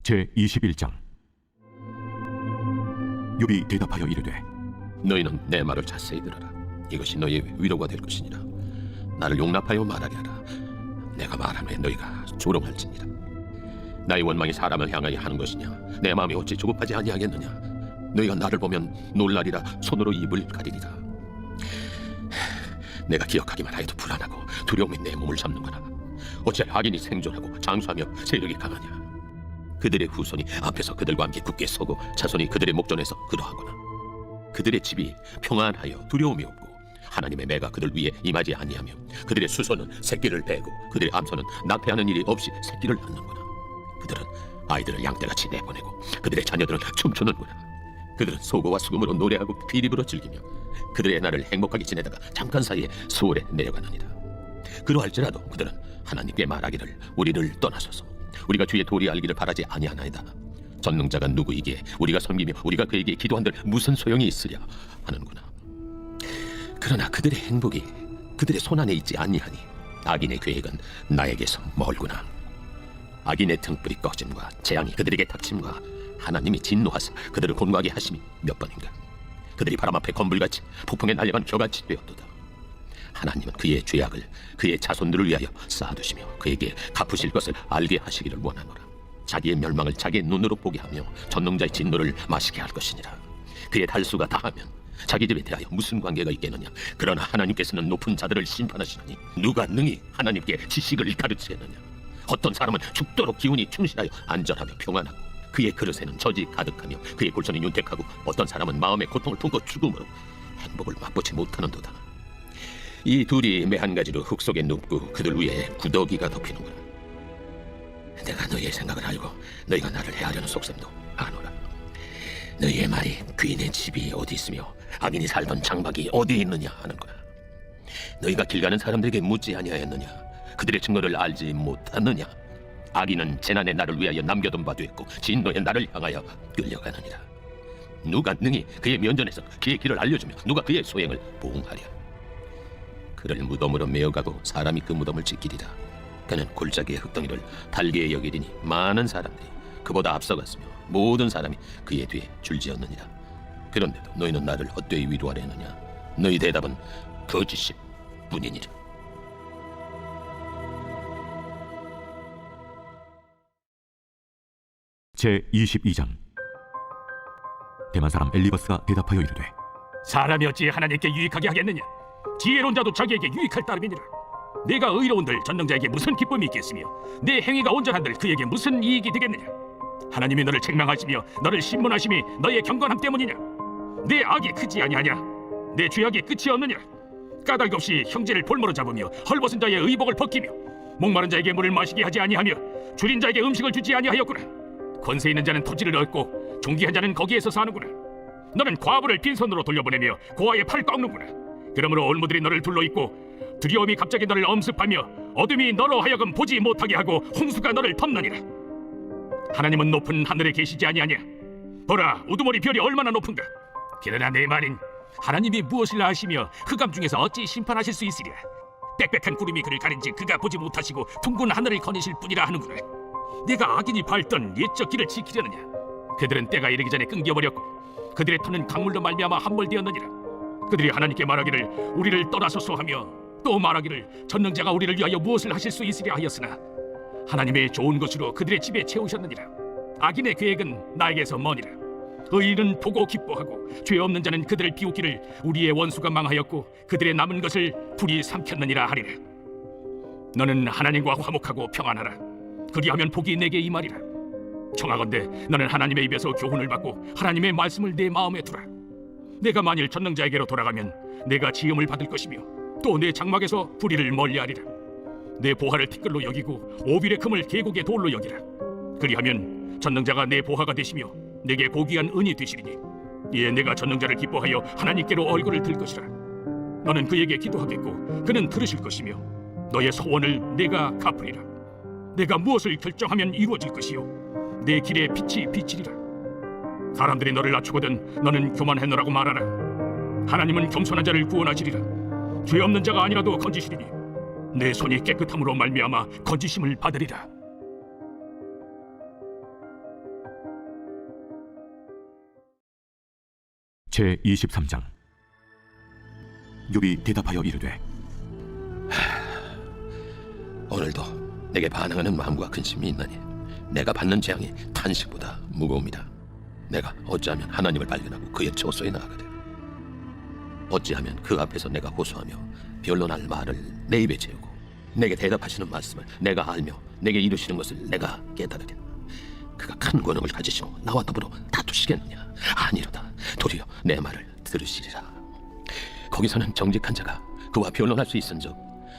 제21장. 욥이 대답하여 이르되, 너희는 내 말을 자세히 들어라. 이것이 너희의 위로가 될 것이니라. 나를 용납하여 말하게 하라. 내가 말하면 너희가 조롱할지니라. 나의 원망이 사람을 향하여 하는 것이냐? 내 마음이 어찌 조급하지 아니하겠느냐? 너희가 나를 보면 놀라리라. 손으로 입을 가리리라. 내가 기억하기만 하여도 불안하고 두려움이 내 몸을 잡는구나. 어찌하여 악인이 생존하고 장수하며 세력이 강하냐? 그들의 후손이 앞에서 그들과 함께 굳게 서고 자손이 그들의 목전에서 그러하구나. 그들의 집이 평안하여 두려움이 없고 하나님의 매가 그들 위에 임하지 아니하며 그들의 수소는 새끼를 베고 그들의 암소는 낭패하는 일이 없이 새끼를 낳는구나. 그들은 아이들을 양떼같이 내보내고 그들의 자녀들은 춤추는구나. 그들은 소고와 수금으로 노래하고 비립으로 즐기며 그들의 날을 행복하게 지내다가 잠깐 사이에 수월에 내려가느니라. 그러할지라도 그들은 하나님께 말하기를 우리를 떠나소서. 우리가 주의 도리 알기를 바라지 아니하나이다. 전능자가 누구이기에 우리가 섬기며 우리가 그에게 기도한들 무슨 소용이 있으랴 하는구나. 그러나 그들의 행복이 그들의 손안에 있지 아니하니 악인의 계획은 나에게서 멀구나. 악인의 등불이 꺼짐과 재앙이 그들에게 닥침과 하나님이 진노하사 그들을 곤고하게 하심이 몇 번인가. 그들이 바람 앞에 건불같이 폭풍에 날려간 겨같이 되었도다. 하나님은 그의 죄악을 그의 자손들을 위하여 쌓아두시며 그에게 갚으실 것을 알게 하시기를 원하노라. 자기의 멸망을 자기의 눈으로 보게 하며 전능자의 진노를 마시게 할 것이니라. 그의 달수가 다하면 자기 집에 대하여 무슨 관계가 있겠느냐? 그러나 하나님께서는 높은 자들을 심판하시느니 누가 능히 하나님께 지식을 가르치겠느냐? 어떤 사람은 죽도록 기운이 충실하여 안전하며 평안하고 그의 그릇에는 젖이 가득하며 그의 골선이 윤택하고 어떤 사람은 마음의 고통을 품고 죽음으로 행복을 맛보지 못하는도다. 이 둘이 매 한 가지로 흙 속에 눕고 그들 위에 구더기가 덮이는구나. 내가 너희의 생각을 알고 너희가 나를 해하려는 속셈도 아노라. 너희의 말이 귀인의 집이 어디 있으며 악인이 살던 장막이 어디 있느냐 하는구나. 너희가 길 가는 사람들에게 묻지 아니하였느냐? 그들의 증거를 알지 못하느냐? 악인은 재난의 날을 위하여 남겨둔 바 되었고 진노의 날을 향하여 끌려가느니라. 누가 능히 그의 면전에서 그의 길을 알려주며 누가 그의 소행을 보응하랴? 그를 무덤으로 메어가고 사람이 그 무덤을 지키리라. 그는 골짜기의 흙덩이를 달게 여기리니 많은 사람들이 그보다 앞서갔으며 모든 사람이 그의 뒤에 줄지었느니라. 그런데도 너희는 나를 헛되이 위로하려느냐? 너희 대답은 거짓일 뿐이니라. 제22장. 대만 사람 엘리버스가 대답하여 이르되, 사람이 어찌 하나님께 유익하게 하겠느냐? 지혜로운 자도 자기에게 유익할 따름이니라. 내가 의로운들 전능자에게 무슨 기쁨이 있겠으며 내 행위가 온전한들 그에게 무슨 이익이 되겠느냐? 하나님이 너를 책망하시며 너를 신문하심이 너의 경건함 때문이냐? 내 악이 크지 아니하냐? 내 죄악이 끝이 없느냐? 까닭 없이 형제를 볼모로 잡으며 헐벗은 자의 의복을 벗기며 목마른 자에게 물을 마시게 하지 아니하며 줄인 자에게 음식을 주지 아니하였구나. 권세 있는 자는 토지를 얻고 존귀한 자는 거기에서 사는구나. 너는 과부를 빈손으로 돌려보내며 고아의 팔을 꺾는구나. 그러므로 올무들이 너를 둘러있고 두려움이 갑자기 너를 엄습하며 어둠이 너로 하여금 보지 못하게 하고 홍수가 너를 덮느니라. 하나님은 높은 하늘에 계시지 아니하냐? 보라, 우두머리 별이 얼마나 높은가? 그러나 내 말인 하나님이 무엇을 아시며 흑암 중에서 어찌 심판하실 수 있으랴? 빽빽한 구름이 그를 가린지 그가 보지 못하시고 둥근 하늘을 거니실 뿐이라 하는구나. 내가 악인이 밟던 옛적 길을 지키려느냐? 그들은 때가 이르기 전에 끊겨버렸고 그들의 터는 강물로 말미암아 함몰되었느니라. 그들이 하나님께 말하기를 우리를 떠나소서 하며 또 말하기를 전능자가 우리를 위하여 무엇을 하실 수 있으랴 하였으나 하나님의 좋은 것으로 그들의 집에 채우셨느니라. 악인의 계획은 나에게서 머니라. 의인은 보고 기뻐하고 죄 없는 자는 그들을 비웃기를 우리의 원수가 망하였고 그들의 남은 것을 불이 삼켰느니라 하리라. 너는 하나님과 화목하고 평안하라. 그리하면 복이 내게 임하리라. 청하건대 너는 하나님의 입에서 교훈을 받고 하나님의 말씀을 내 마음에 두라. 내가 만일 전능자에게로 돌아가면 내가 지음을 받을 것이며 또 내 장막에서 불의를 멀리하리라. 내 보화를 티끌로 여기고 오빌의 금을 계곡의 돌로 여기라. 그리하면 전능자가 내 보화가 되시며 내게 고귀한 은이 되시리니 이에 내가 전능자를 기뻐하여 하나님께로 얼굴을 들 것이라. 너는 그에게 기도하겠고 그는 들으실 것이며 너의 소원을 내가 갚으리라. 내가 무엇을 결정하면 이루어질 것이요 내 길에 빛이 비치리라. 사람들이 너를 낮추거든 너는 교만해노라고 말하라. 하나님은 겸손한 자를 구원하시리라. 죄 없는 자가 아니라도 건지시리니 내 손이 깨끗함으로 말미암아 건지심을 받으리라. 제 23장. 욥이 대답하여 이르되 오늘도 내게 반항하는 마음과 근심이 있나니 내가 받는 재앙이 탄식보다 무거웁니다. 내가 어찌하면 하나님을 발견하고 그의 처소에 나아가랴. 어찌하면 그 앞에서 내가 호소하며 변론할 말을 내 입에 채우고 내게 대답하시는 말씀을 내가 알며 내게 이루시는 것을 내가 깨달으랴. 그가 큰 권능을 가지시고 나와 더불어 다투시겠느냐? 아니로다. 도리어 내 말을 들으시리라. 거기서는 정직한 자가 그와 변론할 수 있은즉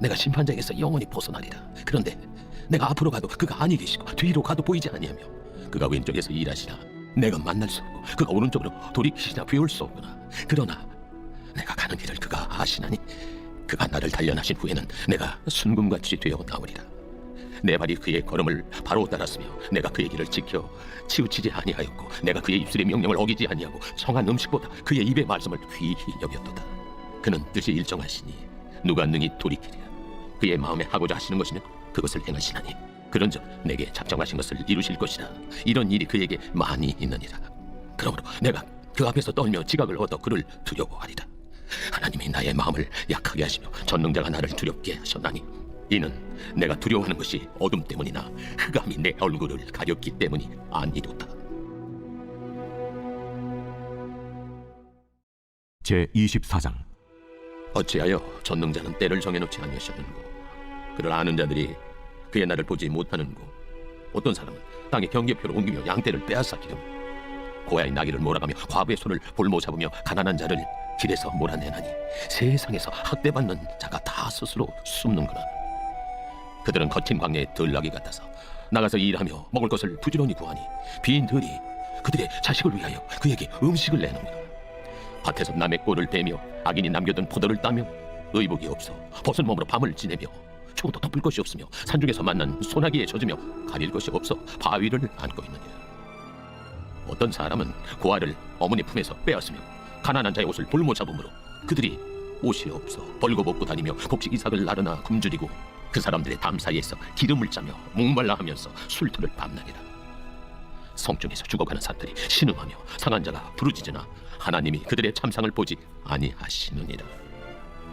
내가 심판자에게서 영원히 벗어나리라. 그런데 내가 앞으로 가도 그가 아니 계시고 뒤로 가도 보이지 아니하며 그가 왼쪽에서 일하시나 내가 만날 수 없고 그가 오른쪽으로 돌이키시나 비올 수 없구나. 그러나 내가 가는 길을 그가 아시나니 그가 나를 단련하신 후에는 내가 순금같이 되어 나오리라. 내 발이 그의 걸음을 바로 따랐으며 내가 그의 길을 지켜 치우치지 아니하였고 내가 그의 입술의 명령을 어기지 아니하고 성한 음식보다 그의 입의 말씀을 귀히 여겼도다. 그는 뜻이 일정하시니 누가 능히 돌이키랴. 그의 마음에 하고자 하시는 것이면 그것을 행하시나니 그런즉 내게 작정하신 것을 이루실 것이라. 이런 일이 그에게 많이 있느니라. 그러므로 내가 그 앞에서 떨며 지각을 얻어 그를 두려워하리라. 하나님이 나의 마음을 약하게 하시며 전능자가 나를 두렵게 하셨나니 이는 내가 두려워하는 것이 어둠 때문이나 흑암이 내 얼굴을 가렸기 때문이 아니도다. 제 24장. 어찌하여 전능자는 때를 정해놓지 아니하셨는고? 그를 아는 자들이 그의 날을 보지 못하는고? 어떤 사람은 땅의 경계표를 옮기며 양떼를 빼앗아기려 고아의 나귀를 몰아가며 과부의 손을 볼모 잡으며 가난한 자를 길에서 몰아내나니 세상에서 학대받는 자가 다 스스로 숨는구나. 그들은 거친 광야의 들나귀 같아서 나가서 일하며 먹을 것을 부지런히 구하니 빈들이 그들의 자식을 위하여 그에게 음식을 내는구나. 밭에서 남의 꼴을 베며 악인이 남겨둔 포도를 따며 의복이 없어 벗은 몸으로 밤을 지내며 추워도 덮을 것이 없으며 산중에서 만난 소나기에 젖으며 가릴 것이 없어 바위를 안고 있느니라. 어떤 사람은 고아를 어머니 품에서 빼앗으며 가난한 자의 옷을 볼모 잡음으로 그들이 옷이 없어 벌거벗고 다니며 곡식 이삭을 나르나 굶주리고 그 사람들의 담 사이에서 기름을 짜며 목말라 하면서 술틀을 밤나니라. 성중에서 죽어가는 사람들이 신음하며 상한 자가 부르짖으나 하나님이 그들의 참상을 보지 아니하시느니라.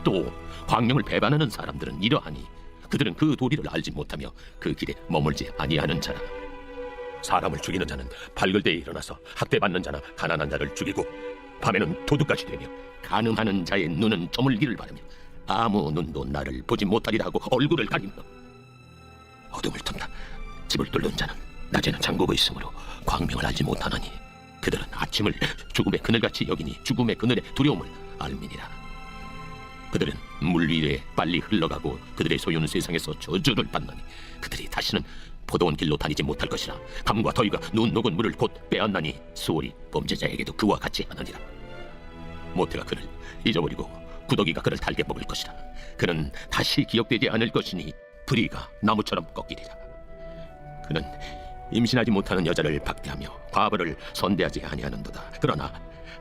또 광명을 배반하는 사람들은 이러하니 그들은 그 도리를 알지 못하며 그 길에 머물지 아니하는 자라. 사람을 죽이는 자는 밝을 때에 일어나서 학대받는 자나 가난한 자를 죽이고 밤에는 도둑같이 되며 간음하는 자의 눈은 저물기를 바라며 아무 눈도 나를 보지 못하리라 하고 얼굴을 가리며 어둠을 틈다 집을 뚫는 자는 낮에는 잠그고 있으므로 광명을 알지 못하나니 그들은 아침을 죽음의 그늘같이 여기니 죽음의 그늘의 두려움을 알미니라. 그들은 물 위에 빨리 흘러가고 그들의 소유는 세상에서 저주를 받나니 그들이 다시는 포도원 길로 다니지 못할 것이라. 감과 더위가 눈 녹은 물을 곧 빼앗나니 수월이 범죄자에게도 그와 같이 하느니라. 모태가 그를 잊어버리고 구더기가 그를 달게 먹을 것이라. 그는 다시 기억되지 않을 것이니 불의가 나무처럼 꺾이리라. 그는 임신하지 못하는 여자를 박대하며 과부를 선대하지 아니하는도다. 그러나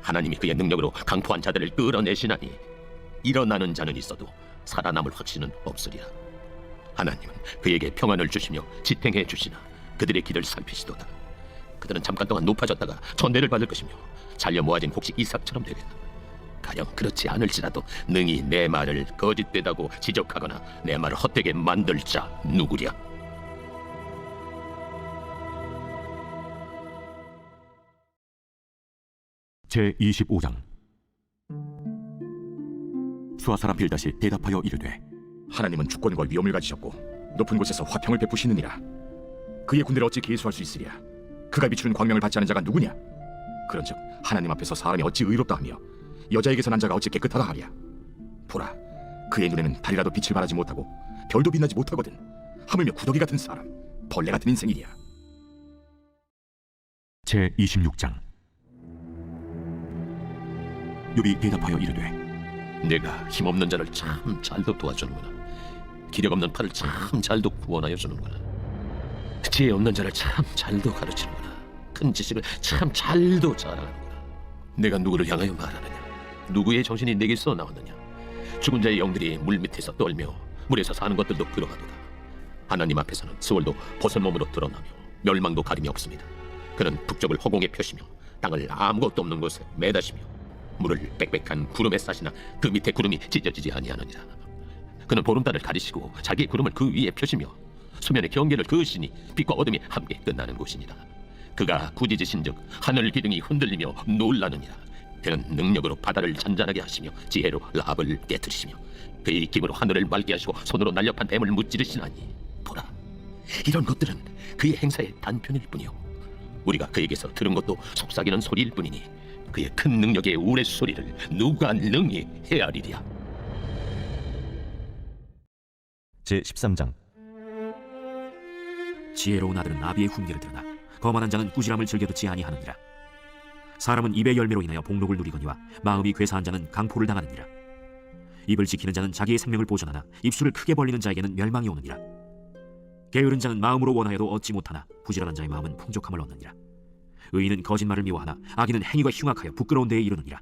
하나님이 그의 능력으로 강포한 자들을 끌어내시나니 일어나는 자는 있어도 살아남을 확신은 없으리라. 하나님은 그에게 평안을 주시며 지탱해 주시나 그들의 길을 살피시도다. 그들은 잠깐 동안 높아졌다가 천대를 받을 것이며 잘려 모아진 곡식 이삭처럼 되리라. 가령 그렇지 않을지라도 능히 내 말을 거짓되다고 지적하거나 내 말을 헛되게 만들 자 누구랴. 제 25장. 수아 사람 빌닷이 대답하여 이르되 하나님은 주권과 위엄을 가지셨고 높은 곳에서 화평을 베푸시느니라. 그의 군대를 어찌 계수할 수 있으랴. 그가 비추는 광명을 받지 않은 자가 누구냐. 그런즉 하나님 앞에서 사람이 어찌 의롭다 하며 여자에게서 난 자가 어찌 깨끗하다 하랴. 보라, 그의 눈에는 달이라도 빛을 발하지 못하고 별도 빛나지 못하거든. 하물며 구더기 같은 사람, 벌레 같은 인생이랴. 제 26장. 욥이 대답하여 이르되 내가 힘없는 자를 참 잘도 도와주는구나. 기력 없는 팔을 참 잘도 구원하여 주는구나. 지혜 없는 자를 참 잘도 가르치는구나. 큰 지식을 참 잘도 자랑하는구나. 내가 누구를 향하여 말하느냐? 누구의 정신이 내게서 나왔느냐? 죽은 자의 영들이 물 밑에서 떨며 물에서 사는 것들도 그러하도다. 하나님 앞에서는 스월도 벗은 몸으로 드러나며 멸망도 가림이 없습니다. 그는 북쪽을 허공에 펴시며 땅을 아무것도 없는 곳에 매다시며 물을 빽빽한 구름에 싸시나 그 밑에 구름이 찢어지지 아니하느니라. 그는 보름달을 가리시고 자기의 구름을 그 위에 펴시며 수면의 경계를 그으시니 빛과 어둠이 함께 끝나는 곳이니라. 그가 부지지신즉 하늘 기둥이 흔들리며 놀라느니라. 그는 능력으로 바다를 잔잔하게 하시며 지혜로 라합을 깨뜨리시며 그의 기으로 하늘을 맑게 하시고 손으로 날렵한 뱀을 무찌르시나니 보라, 이런 것들은 그의 행사의 단편일 뿐이요 우리가 그에게서 들은 것도 속삭이는 소리일 뿐이니 그의 큰 능력의 우레소리를 누가 능히 헤아리랴. 제13장. 지혜로운 아들은 나비의 훈계를 들으나 거만한 자는 꾸지람을 즐겨 듣지 아니하느니라. 사람은 입의 열매로 인하여 복록을 누리거니와 마음이 괴사한 자는 강포를 당하느니라. 입을 지키는 자는 자기의 생명을 보존하나 입술을 크게 벌리는 자에게는 멸망이 오느니라. 게으른 자는 마음으로 원하여도 얻지 못하나 부지런한 자의 마음은 풍족함을 얻느니라. 의인은 거짓말을 미워하나 악인은 행위가 흉악하여 부끄러운 데에 이르느니라.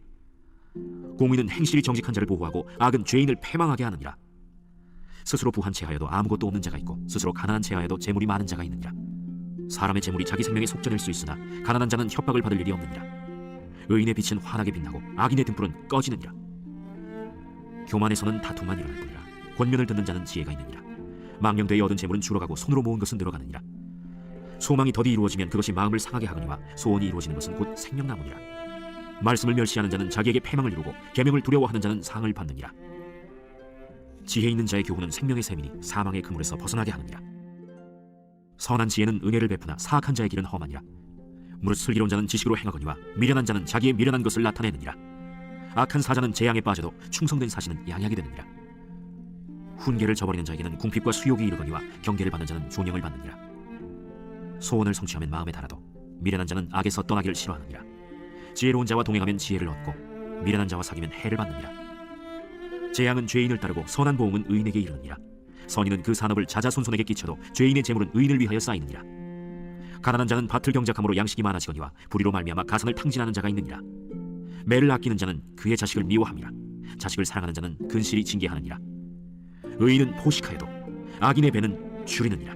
공의는 행실이 정직한 자를 보호하고 악은 죄인을 패망하게 하느니라. 스스로 부한 채하여도 아무것도 없는 자가 있고 스스로 가난한 채하여도 재물이 많은 자가 있느니라. 사람의 재물이 자기 생명에 속전일 수 있으나 가난한 자는 협박을 받을 일이 없느니라. 의인의 빛은 환하게 빛나고 악인의 등불은 꺼지느니라. 교만에서는 다툼만 일어날 뿐이라. 권면을 듣는 자는 지혜가 있느니라. 망령되이 얻은 재물은 줄어가고 손으로 모은 것은 늘어가느니라. 소망이 더디 이루어지면 그것이 마음을 상하게 하거니와 소원이 이루어지는 것은 곧 생명나무니라. 말씀을 멸시하는 자는 자기에게 패망을 이루고 계명을 두려워하는 자는 상을 받느니라. 지혜 있는 자의 교훈은 생명의 샘이니 사망의 그물에서 벗어나게 하느니라. 선한 지혜는 은혜를 베푸나 사악한 자의 길은 험하니라. 무릇 슬기로운 자는 지식으로 행하거니와 미련한 자는 자기의 미련한 것을 나타내느니라. 악한 사자는 재앙에 빠져도 충성된 사신은 양약이 되느니라. 훈계를 저버리는 자에게는 궁핍과 수욕이 이르거니와 경계를 받는 자는 존영을 받느니라. 소원을 성취하면 마음에 달아도 미련한 자는 악에서 떠나기를 싫어하느니라. 지혜로운 자와 동행하면 지혜를 얻고 미련한 자와 사귀면 해를 받느니라. 재앙은 죄인을 따르고 선한 보응은 의인에게 이르느니라. 선인은 그 산업을 자자손손에게 끼쳐도 죄인의 재물은 의인을 위하여 쌓이느니라. 가난한 자는 밭을 경작함으로 양식이 많아지거니와 불의로 말미암아 가산을 탕진하는 자가 있느니라. 매를 아끼는 자는 그의 자식을 미워함이라. 자식을 사랑하는 자는 근실이 징계하느니라. 의인은 포식하여도 악인의 배는 줄이느니라.